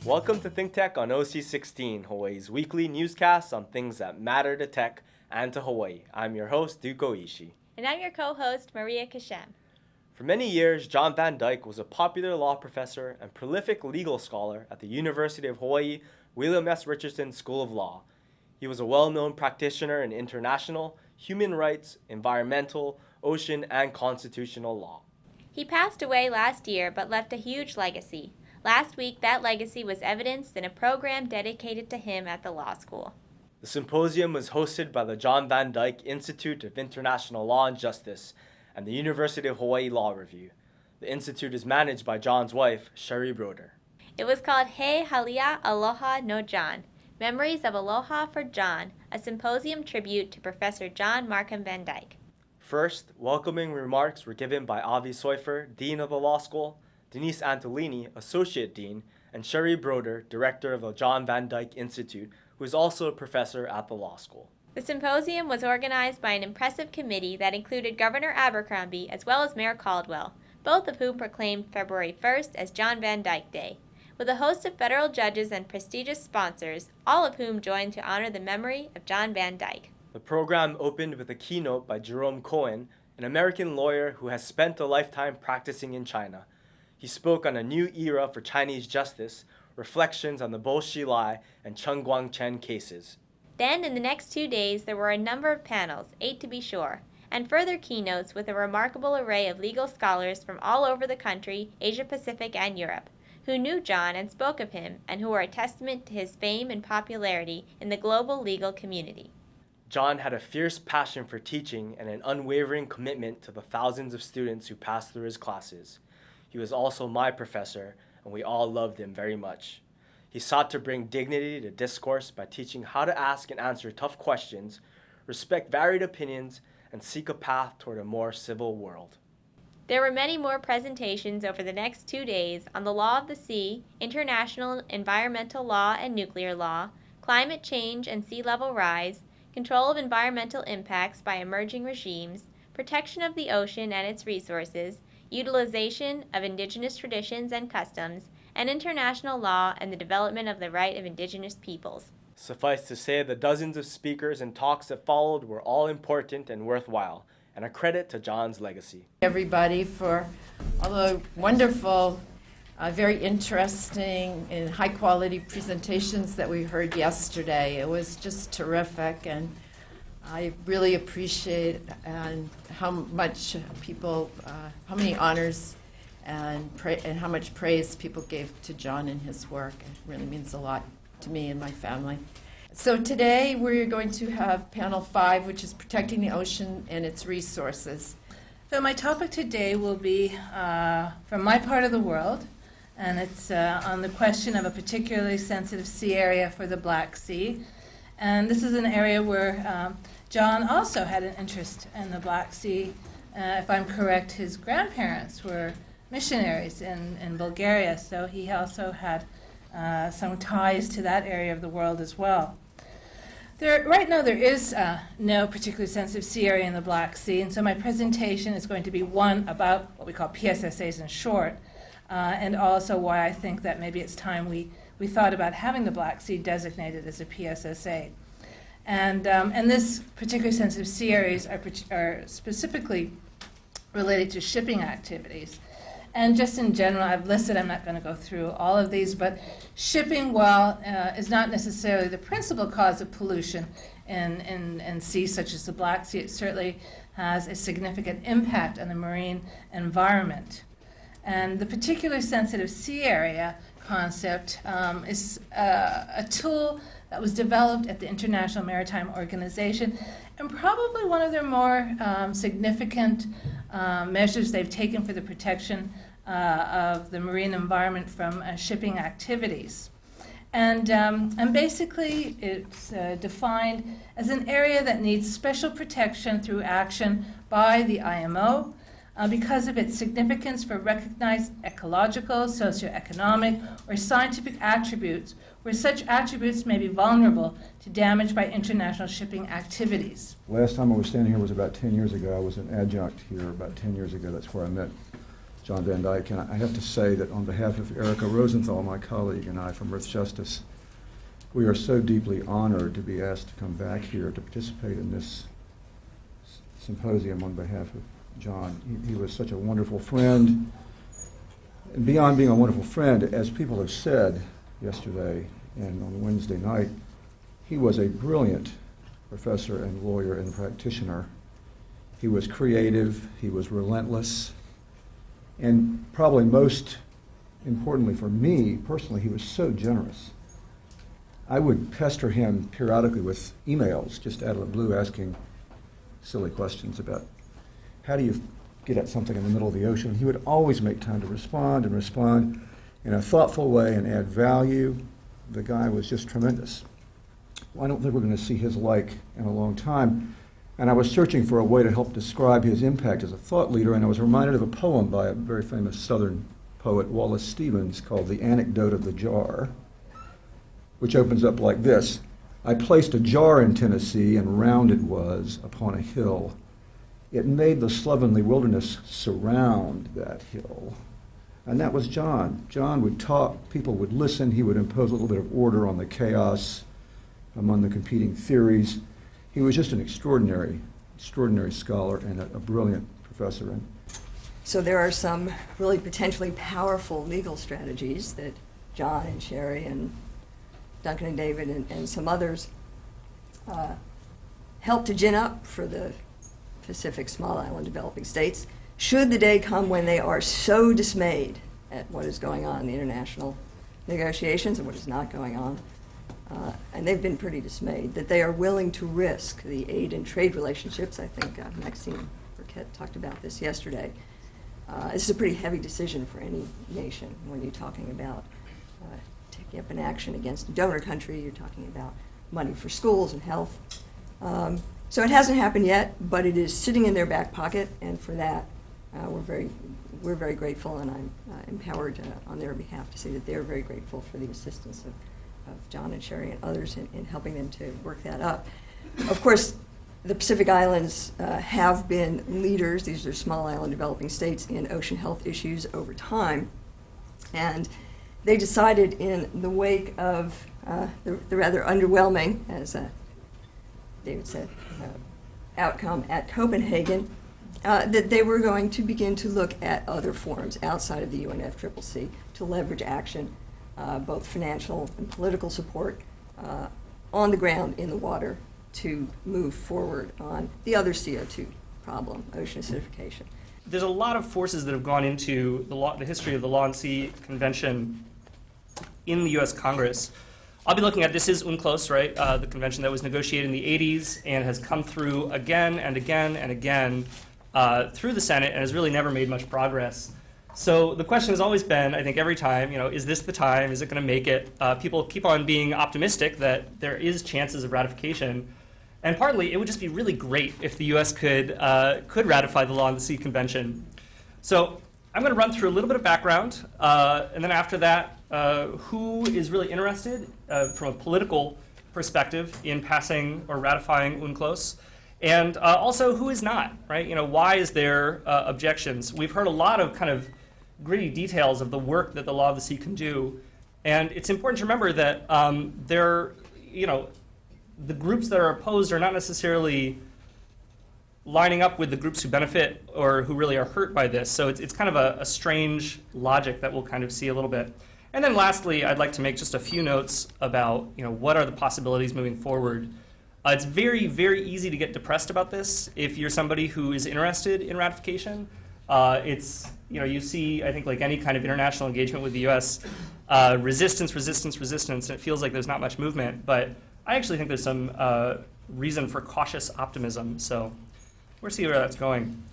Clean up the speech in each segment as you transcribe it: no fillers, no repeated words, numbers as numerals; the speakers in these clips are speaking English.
Welcome to ThinkTech on OC16, Hawaii's weekly newscast on things that matter to tech and to Hawaii. I'm your host, Duke Oishi. And I'm your co-host, Maria Kashem. For many years, Jon Van Dyke was a popular law professor and prolific legal scholar at the University of Hawaii William S. Richardson School of Law. He was a well-known practitioner in international, human rights, environmental, ocean, and constitutional law. He passed away last year but left a huge legacy. Last week, that legacy was evidenced in a program dedicated to him at the law school. The symposium was hosted by the Jon Van Dyke Institute of International Law and Justice and the University of Hawaii Law Review. The institute is managed by Jon's wife, Sherry Broder. It was called He Halia Aloha no Jon, Memories of Aloha for Jon, a symposium tribute to Professor Jon Markham Van Dyke. First, welcoming remarks were given by Avi Soifer, Dean of the Law School, Denise Antolini, Associate Dean, and Sherry Broder, Director of the Jon Van Dyke Institute, who is also a professor at the law school. The symposium was organized by an impressive committee that included Governor Abercrombie as well as Mayor Caldwell, both of whom proclaimed February 1st as Jon Van Dyke Day, with a host of federal judges and prestigious sponsors, all of whom joined to honor the memory of Jon Van Dyke. The program opened with a keynote by Jerome Cohen, an American lawyer who has spent a lifetime practicing in China. He spoke on a new era for Chinese justice, reflections on the Bo Xilai and Cheng Guangchen cases. Then, in the next 2 days, there were a number of panels, 8 to be sure, and further keynotes with a remarkable array of legal scholars from all over the country, Asia Pacific, and Europe, who knew Jon and spoke of him, and who are a testament to his fame and popularity in the global legal community. Jon had a fierce passion for teaching and an unwavering commitment to the thousands of students who passed through his classes. He was also my professor, and we all loved him very much. He sought to bring dignity to discourse by teaching how to ask and answer tough questions, respect varied opinions, and seek a path toward a more civil world. There were many more presentations over the next 2 days on the law of the sea, international environmental law and nuclear law, climate change and sea level rise, control of environmental impacts by emerging regimes, protection of the ocean and its resources, utilization of indigenous traditions and customs, and international law and the development of the right of indigenous peoples. Suffice to say, the dozens of speakers and talks that followed were all important and worthwhile, and a credit to Jon's legacy. Everybody for all the wonderful, very interesting and high-quality presentations that we heard yesterday. It was just terrific, and I really appreciate how much people, how many honors and how much praise people gave to Jon and his work. It really means a lot to me and my family. So today we're going to have panel 5, which is protecting the ocean and its resources. So my topic today will be from my part of the world, and it's on the question of a particularly sensitive sea area for the Black Sea. And this is an area where Jon also had an interest in the Black Sea. If I'm correct, his grandparents were missionaries in Bulgaria, so he also had some ties to that area of the world as well. Right now there is no particularly sensitive sea area in the Black Sea, and so my presentation is going to be one about what we call PSSAs in short, and also why I think that maybe it's time we thought about having the Black Sea designated as a PSSA. And this particularly sensitive sea areas are specifically related to shipping activities. And just in general, I've listed, I'm not going to go through all of these, but shipping, while is not necessarily the principal cause of pollution in seas such as the Black Sea, it certainly has a significant impact on the marine environment. And the particular sensitive sea area concept is a tool that was developed at the International Maritime Organization, and probably one of their more significant measures they've taken for the protection of the marine environment from shipping activities. And basically it's defined as an area that needs special protection through action by the IMO because of its significance for recognized ecological, socioeconomic, or scientific attributes, where such attributes may be vulnerable to damage by international shipping activities. Last time I was standing here was about 10 years ago. I was an adjunct here about 10 years ago. That's where I met Jon Van Dyke. And I have to say that on behalf of Erika Rosenthal, my colleague, and I from Earth Justice, we are so deeply honored to be asked to come back here to participate in this symposium on behalf of Jon. He was such a wonderful friend. And beyond being a wonderful friend, as people have said yesterday and on Wednesday night, he was a brilliant professor and lawyer and practitioner. He was creative, he was relentless, and probably most importantly for me personally, he was so generous. I would pester him periodically with emails just out of the blue asking silly questions about how do you get at something in the middle of the ocean. He would always make time to respond and respond in a thoughtful way and add value. The guy was just tremendous. Well, I don't think we're going to see his like in a long time. And I was searching for a way to help describe his impact as a thought leader, and I was reminded of a poem by a very famous Southern poet, Wallace Stevens, called The Anecdote of the Jar, which opens up like this. I placed a jar in Tennessee, and round it was upon a hill. It made the slovenly wilderness surround that hill. And that was Jon. Jon would talk, people would listen, he would impose a little bit of order on the chaos among the competing theories. He was just an extraordinary scholar and a brilliant professor. And so there are some really potentially powerful legal strategies that Jon and Sherry and Duncan and David and some others help to gin up for the Pacific Small Island developing states, should the day come when they are so dismayed at what is going on in the international negotiations and what is not going on, and they've been pretty dismayed, that they are willing to risk the aid and trade relationships. I think Maxine Burkett talked about this yesterday. This is a pretty heavy decision for any nation when you're talking about taking up an action against a donor country. You're talking about money for schools and health. So it hasn't happened yet, but it is sitting in their back pocket, and for that, we're very grateful, and I'm empowered on their behalf to say that they're very grateful for the assistance of Jon and Sherry and others in helping them to work that up. Of course, the Pacific Islands have been leaders, these are small island developing states, in ocean health issues over time, and they decided in the wake of the rather underwhelming, as David said, outcome at Copenhagen, that they were going to begin to look at other forums outside of the UNFCCC to leverage action, both financial and political support on the ground, in the water, to move forward on the other CO2 problem, ocean acidification. There's a lot of forces that have gone into the history of the Law and Sea Convention in the U.S. Congress. I'll be looking at, this is UNCLOS, right? The convention that was negotiated in the 80s and has come through again and again and again through the Senate and has really never made much progress. So the question has always been, I think every time, is this the time? Is it going to make it? People keep on being optimistic that there is chances of ratification. And partly, it would just be really great if the U.S. could ratify the Law on the Sea Convention. So I'm going to run through a little bit of background, and then after that, who is really interested from a political perspective in passing or ratifying UNCLOS, and also who is not, right? Why is there objections? We've heard a lot of kind of gritty details of the work that the Law of the Sea can do, and it's important to remember that the groups that are opposed are not necessarily lining up with the groups who benefit or who really are hurt by this. So it's kind of a strange logic that we'll kind of see a little bit. And then lastly, I'd like to make just a few notes about what are the possibilities moving forward. It's very, very easy to get depressed about this if you're somebody who is interested in ratification. You see, I think, like any kind of international engagement with the U.S., resistance, and it feels like there's not much movement. But I actually think there's some reason for cautious optimism. So we'll see where that's going.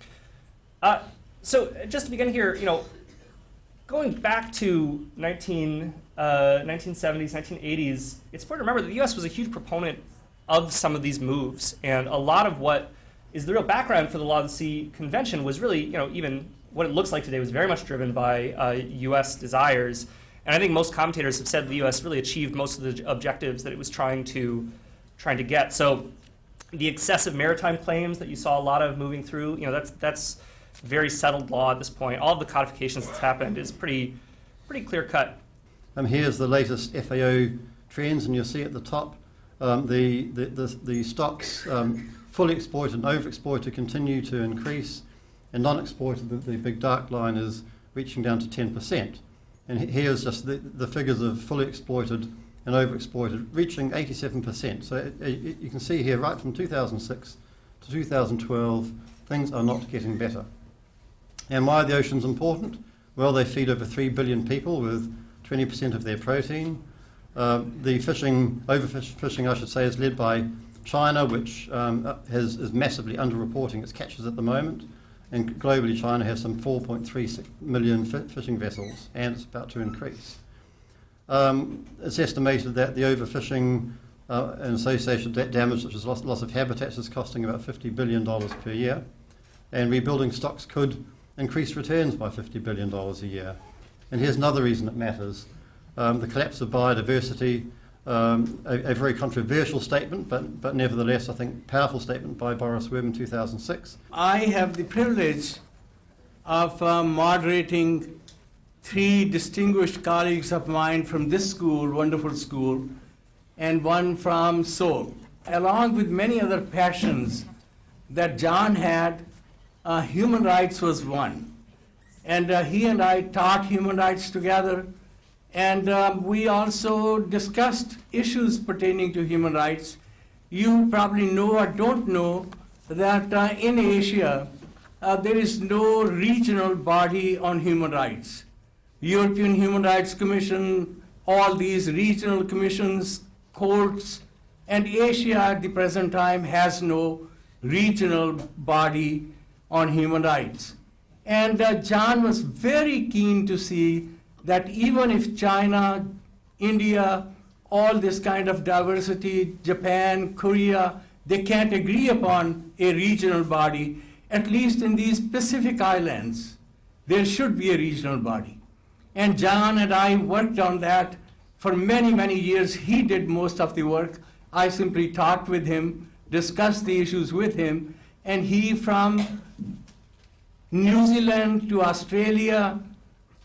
So just to begin here, going back to 1970s, 1980s, it's important to remember that the U.S. was a huge proponent of some of these moves. And a lot of what is the real background for the Law of the Sea Convention was really, even what it looks like today was very much driven by U.S. desires. And I think most commentators have said the U.S. really achieved most of the objectives that it was trying to get. So the excessive maritime claims that you saw a lot of moving through, that's very settled law at this point. All of the codifications that's happened is pretty clear-cut. Here's the latest FAO trends, and you'll see at the top the stocks fully exploited and overexploited continue to increase, and non-exploited, the big dark line, is reaching down to 10%. And here's just the figures of fully exploited and overexploited, reaching 87%. So you can see here, right from 2006 to 2012, things are not getting better. And why are the oceans important? Well, they feed over 3 billion people with 20% of their protein. The fishing, overfishing, I should say, is led by China, which is massively underreporting its catches at the moment. And globally, China has some 4.36 million fishing vessels, and it's about to increase. It's estimated that the overfishing and associated damage, such as loss of habitats, is costing about $50 billion per year. And rebuilding stocks could increase returns by $50 billion a year. And here's another reason it matters. The collapse of biodiversity, a very controversial statement, but nevertheless, I think, powerful statement by Boris Webb in 2006. I have the privilege of moderating 3 distinguished colleagues of mine from this school, wonderful school, and one from Seoul. Along with many other passions that Jon had, human rights was one. And he and I taught human rights together, and we also discussed issues pertaining to human rights. You probably know or don't know that in Asia, there is no regional body on human rights. European Human Rights Commission, all these regional commissions, courts, and Asia at the present time has no regional body on human rights. And Jon was very keen to see that even if China, India, all this kind of diversity, Japan, Korea, they can't agree upon a regional body, at least in these Pacific islands, there should be a regional body. And Jon and I worked on that for many, many years. He did most of the work. I simply talked with him, discussed the issues with him, and he, from New Zealand to Australia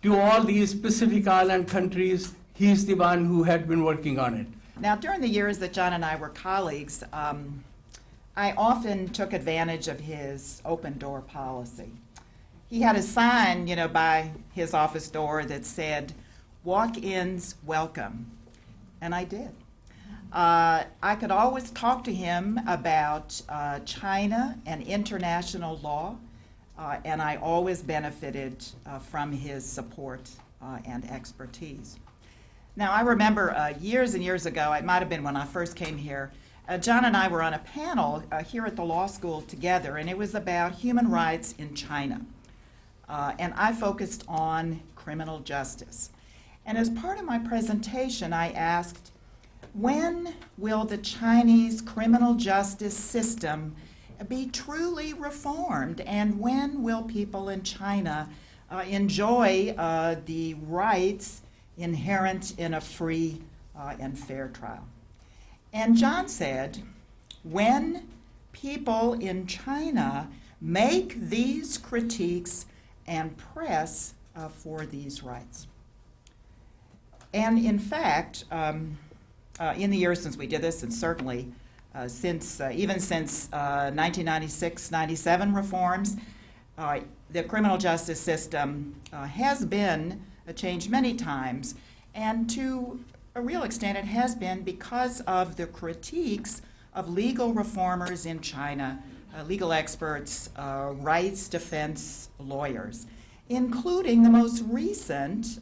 to all these Pacific Island countries, he's the one who had been working on it. Now, during the years that Jon and I were colleagues, I often took advantage of his open door policy. He had a sign, by his office door that said, "Walk-ins welcome," and I did. I could always talk to him about China and international law, and I always benefited from his support and expertise. Now, I remember years and years ago, it might have been when I first came here, Jon and I were on a panel here at the law school together, and it was about human rights in China. And I focused on criminal justice. And as part of my presentation, I asked, when will the Chinese criminal justice system be truly reformed, and when will people in China enjoy the rights inherent in a free and fair trial? And Jon said, when people in China make these critiques and press for these rights. And in fact, in the years since we did this, and certainly even since 1996-97 reforms, the criminal justice system has been changed many times, and to a real extent it has been because of the critiques of legal reformers in China, legal experts, rights defense lawyers, including the most recent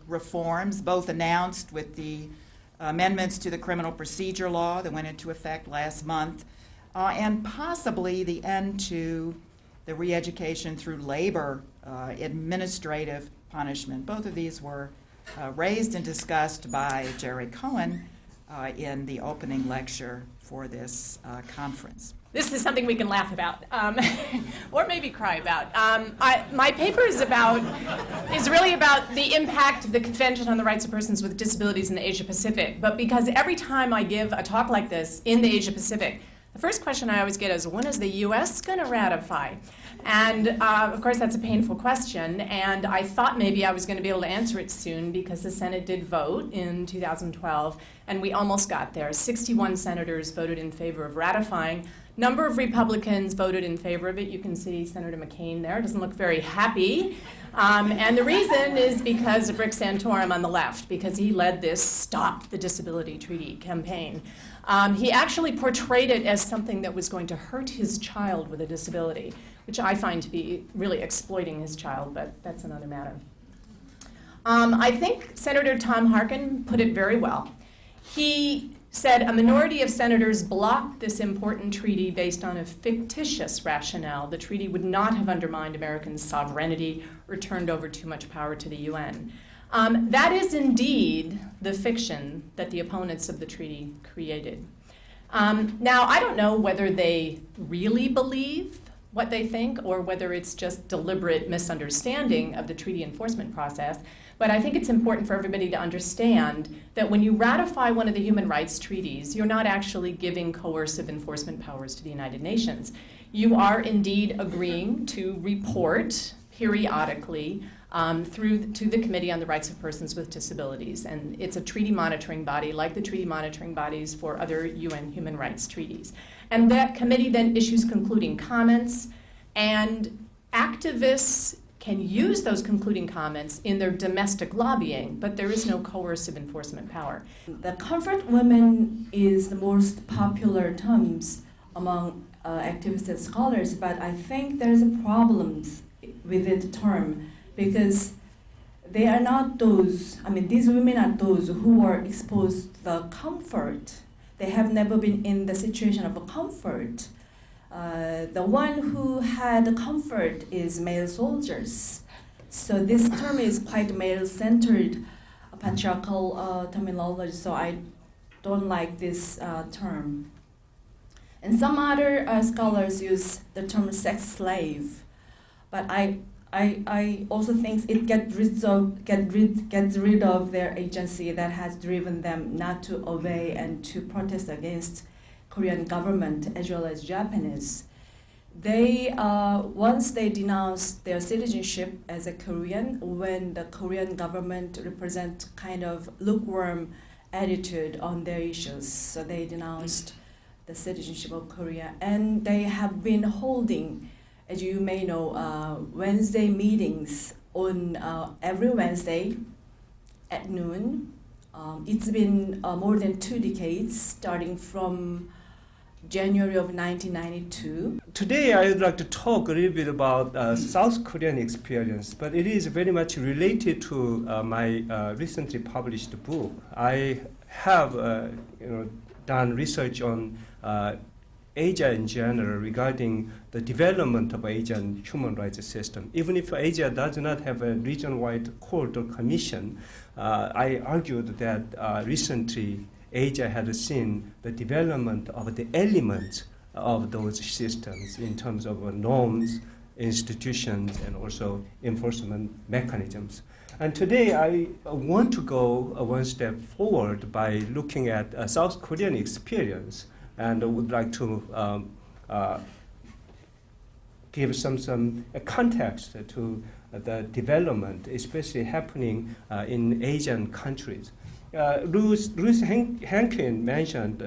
reforms, both announced with the amendments to the criminal procedure law that went into effect last month, and possibly the end to the re-education through labor administrative punishment. Both of these were raised and discussed by Jerry Cohen in the opening lecture for this conference. This is something we can laugh about, or maybe cry about. My paper is really about the impact of the Convention on the Rights of Persons with Disabilities in the Asia Pacific. But because every time I give a talk like this in the Asia Pacific, the first question I always get is, when is the U.S. going to ratify? And of course, that's a painful question. And I thought maybe I was going to be able to answer it soon because the Senate did vote in 2012, and we almost got there. 61 senators voted in favor of ratifying. Number of Republicans voted in favor of it. You can see Senator McCain there. Doesn't look very happy. And the reason is because of Rick Santorum on the left, because he led this Stop the Disability Treaty campaign. He actually portrayed it as something that was going to hurt his child with a disability, which I find to be really exploiting his child, but that's another matter. I think Senator Tom Harkin put it very well. He said a minority of senators blocked this important treaty based on a fictitious rationale. The treaty would not have undermined American sovereignty or turned over too much power to the UN. That is indeed the fiction that the opponents of the treaty created. Now, I don't know whether they really believe what they think or whether it's just deliberate misunderstanding of the treaty enforcement process, but I think it's important for everybody to understand that when you ratify one of the human rights treaties, you're not actually giving coercive enforcement powers to the United Nations. You are indeed agreeing to report periodically to the Committee on the Rights of Persons with Disabilities. And it's a treaty monitoring body like the treaty monitoring bodies for other UN human rights treaties. And that committee then issues concluding comments, and activists can use those concluding comments in their domestic lobbying, but there is no coercive enforcement power. The comfort women is the most popular terms among activists and scholars, but I think there's a problem with the term because they are not those, these women are those who are exposed to the comfort. They have never been in the situation of a comfort. The one who had the comfort is male soldiers. So this term is quite male-centered, patriarchal terminology, so I don't like this term. And some other scholars use the term sex slave, but I also think it gets rid of their agency that has driven them not to obey and to protest against Korean government as well as Japanese. They once they denounced their citizenship as a Korean, when the Korean government represent kind of lukewarm attitude on their issues, so they denounced the citizenship of Korea, and they have been holding, as you may know, Wednesday meetings on every Wednesday at noon. It's been more than 2 decades, starting from January of 1992. Today I would like to talk a little bit about South Korean experience, but it is very much related to my recently published book. I have done research on Asia in general regarding the development of Asian human rights system. Even if Asia does not have a region-wide court or commission, I argued that recently Asia had seen the development of the elements of those systems in terms of norms, institutions, and also enforcement mechanisms. And today I want to go one step forward by looking at South Korean experience, and I would like to give some context to the development, especially happening in Asian countries. Ruth Hankin mentioned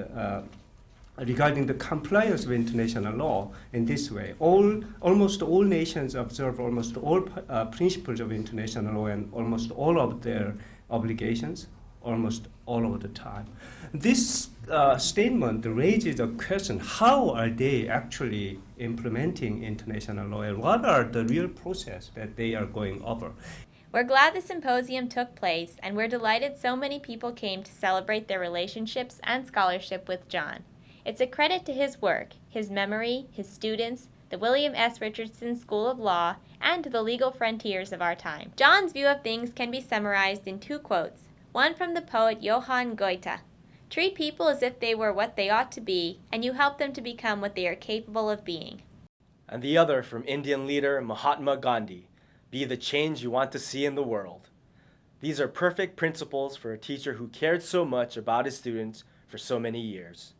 regarding the compliance with international law in this way. Almost all nations observe almost all principles of international law and almost all of their obligations, almost all of the time. This statement raises a question: how are they actually implementing international law, and what are the real process that they are going over? We're glad the symposium took place, and we're delighted so many people came to celebrate their relationships and scholarship with Jon. It's a credit to his work, his memory, his students, the William S. Richardson School of Law, and to the legal frontiers of our time. Jon's view of things can be summarized in 2 quotes, one from the poet Johann Goethe. Treat people as if they were what they ought to be, and you help them to become what they are capable of being. And the other from Indian leader Mahatma Gandhi. Be the change you want to see in the world. These are perfect principles for a teacher who cared so much about his students for so many years.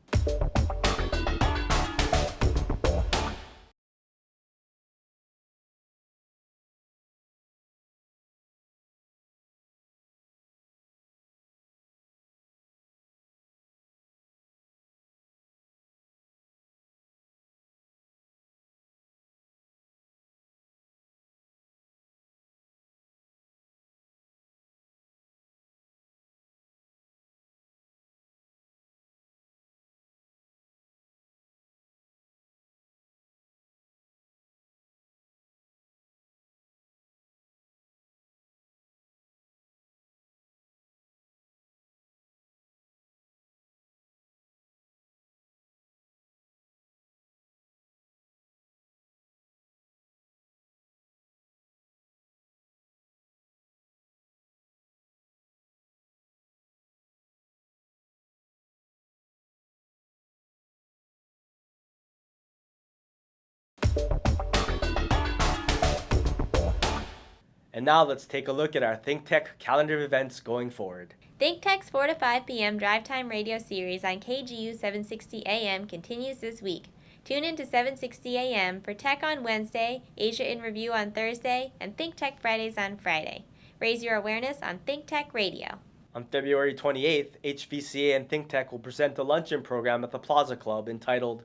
And now let's take a look at our ThinkTech calendar of events going forward. ThinkTech's 4 to 5 p.m. Drive Time radio series on KGU 760 AM continues this week. Tune in to 760 AM for Tech on Wednesday, Asia in Review on Thursday, and ThinkTech Fridays on Friday. Raise your awareness on ThinkTech Radio. On February 28th, HVCA and ThinkTech will present a luncheon program at the Plaza Club entitled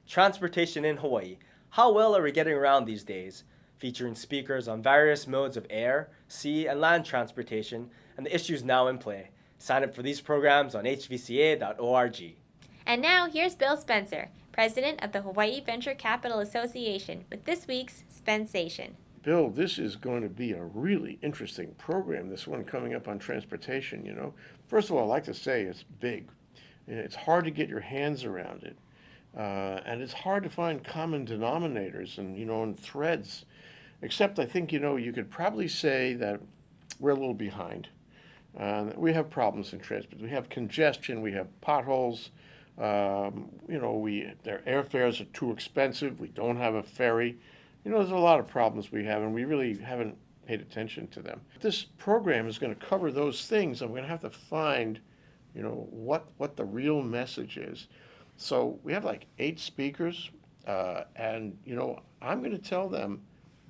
Transportation in Hawaii, How Well Are We Getting Around These Days?, featuring speakers on various modes of air, sea, and land transportation and the issues now in play. Sign up for these programs on hvca.org. And now, here's Bill Spencer, president of the Hawaii Venture Capital Association, with this week's Spensation. Bill, this is going to be a really interesting program, this one coming up on transportation, you know. First of all, I'd like to say it's big. It's hard to get your hands around it. And it's hard to find common denominators and threads. Except I think, you could probably say that we're a little behind. We have problems in transport. We have congestion. We have potholes. Their airfares are too expensive. We don't have a ferry. There's a lot of problems we have, and we really haven't paid attention to them. This program is going to cover those things, and we're going to have to find, what the real message is. So we have like 8 speakers, and I'm going to tell them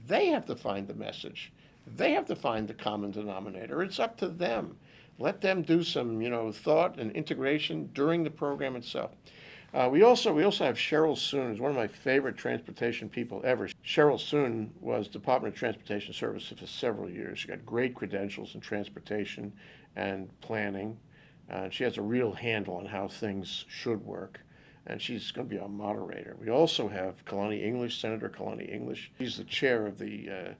they have to find the message. They have to find the common denominator. It's up to them. Let them do some, thought and integration during the program itself. We also have Cheryl Soon, who's one of my favorite transportation people ever. Cheryl Soon was Department of Transportation Services for several years. She got great credentials in transportation and planning. She has a real handle on how things should work. And she's going to be our moderator. We also have Kalani English, Senator Kalani English. He's the chair of the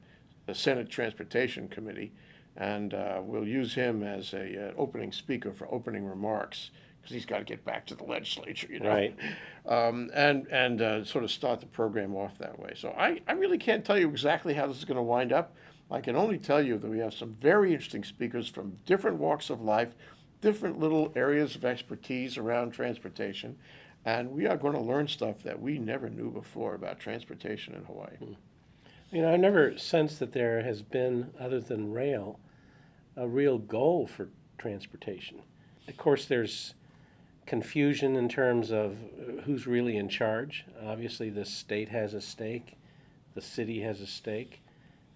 Senate Transportation Committee, and we'll use him as an opening speaker for opening remarks, because he's got to get back to the legislature, Right. And sort of start the program off that way. So I really can't tell you exactly how this is going to wind up. I can only tell you that we have some very interesting speakers from different walks of life, different little areas of expertise around transportation. And we are going to learn stuff that we never knew before about transportation in Hawaii. I never sensed that there has been, other than rail, a real goal for transportation. Of course, there's confusion in terms of who's really in charge. Obviously, the state has a stake. The city has a stake.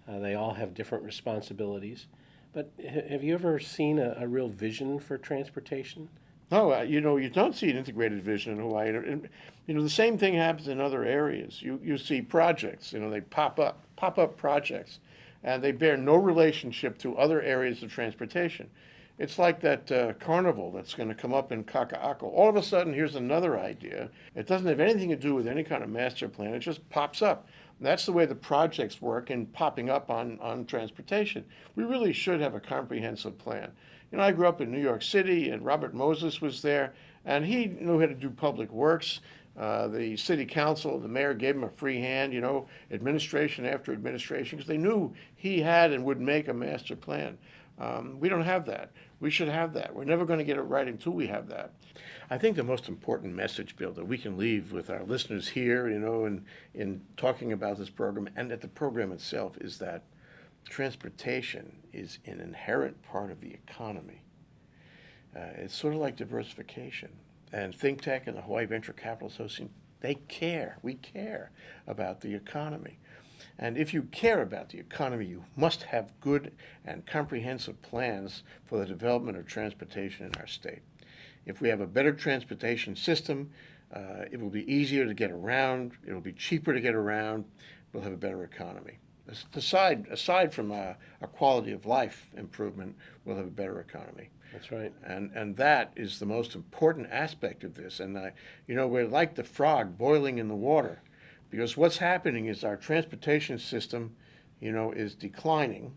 They all have different responsibilities. But have you ever seen a real vision for transportation? No, you don't see an integrated vision in Hawaii. And, the same thing happens in other areas. You see projects, they pop up projects, and they bear no relationship to other areas of transportation. It's like that carnival that's going to come up in Kaka'ako. All of a sudden, here's another idea. It doesn't have anything to do with any kind of master plan. It just pops up. And that's the way the projects work in popping up on transportation. We really should have a comprehensive plan. I grew up in New York City, and Robert Moses was there, and he knew how to do public works. The city council, the mayor gave him a free hand, administration after administration, because they knew he had and would make a master plan. We don't have that. We should have that. We're never going to get it right until we have that. I think the most important message, Bill, that we can leave with our listeners here, in talking about this program and at the program itself, is that transportation is an inherent part of the economy. It's sort of like diversification. And ThinkTech and the Hawaii Venture Capital Association, we care about the economy. And if you care about the economy, you must have good and comprehensive plans for the development of transportation in our state. If we have a better transportation system, it will be easier to get around, it will be cheaper to get around, we'll have a better economy. Aside from a quality of life improvement, we'll have a better economy. That's right. And that is the most important aspect of this. And, we're like the frog boiling in the water, because what's happening is our transportation system, is declining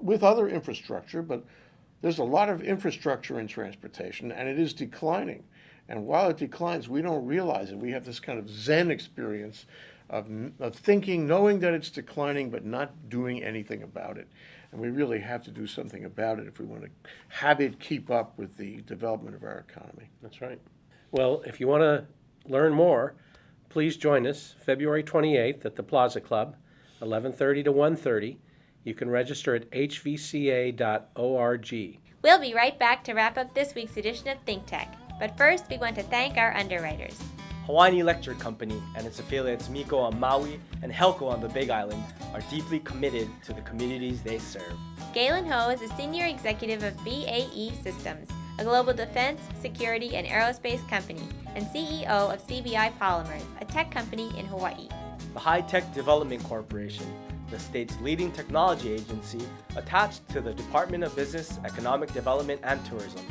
with other infrastructure, but there's a lot of infrastructure in transportation, and it is declining. And while it declines, we don't realize it. We have this kind of Zen experience of thinking, knowing that it's declining, but not doing anything about it. And we really have to do something about it if we want to have it keep up with the development of our economy. That's right. Well, if you want to learn more, please join us February 28th at the Plaza Club, 11:30 to 1:30. You can register at hvca.org. We'll be right back to wrap up this week's edition of ThinkTech. But first, we want to thank our underwriters. Hawaiian Electric Company and its affiliates Miko on Maui and Helco on the Big Island are deeply committed to the communities they serve. Galen Ho is a senior executive of BAE Systems, a global defense, security, and aerospace company, and CEO of CBI Polymers, a tech company in Hawaii. The High Tech Development Corporation, the state's leading technology agency attached to the Department of Business, Economic Development, and Tourism.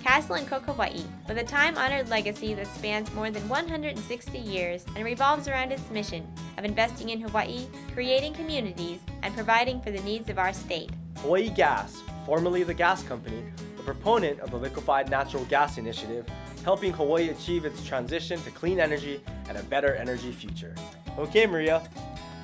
Castle and Cook Hawaii, with a time-honored legacy that spans more than 160 years and revolves around its mission of investing in Hawaii, creating communities, and providing for the needs of our state. Hawaii Gas, formerly the gas company, the proponent of the Liquefied Natural Gas Initiative, helping Hawaii achieve its transition to clean energy and a better energy future. Okay, Maria,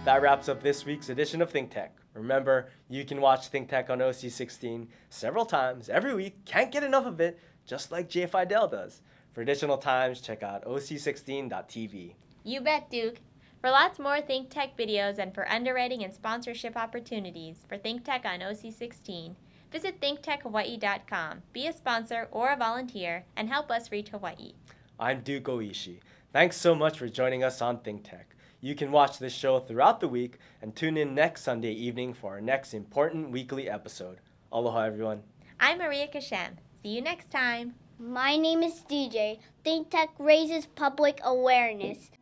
that wraps up this week's edition of ThinkTech. Remember, you can watch ThinkTech on OC16 several times every week. Can't get enough of it, just like Jay Fidel does. For additional times, check out oc16.tv. You bet, Duke. For lots more ThinkTech videos and for underwriting and sponsorship opportunities for ThinkTech on OC16, visit thinktechhawaii.com. Be a sponsor or a volunteer and help us reach Hawaii. I'm Duke Oishi. Thanks so much for joining us on ThinkTech. You can watch this show throughout the week and tune in next Sunday evening for our next important weekly episode. Aloha, everyone. I'm Maria Kashem. See you next time. My name is DJ. ThinkTech raises public awareness.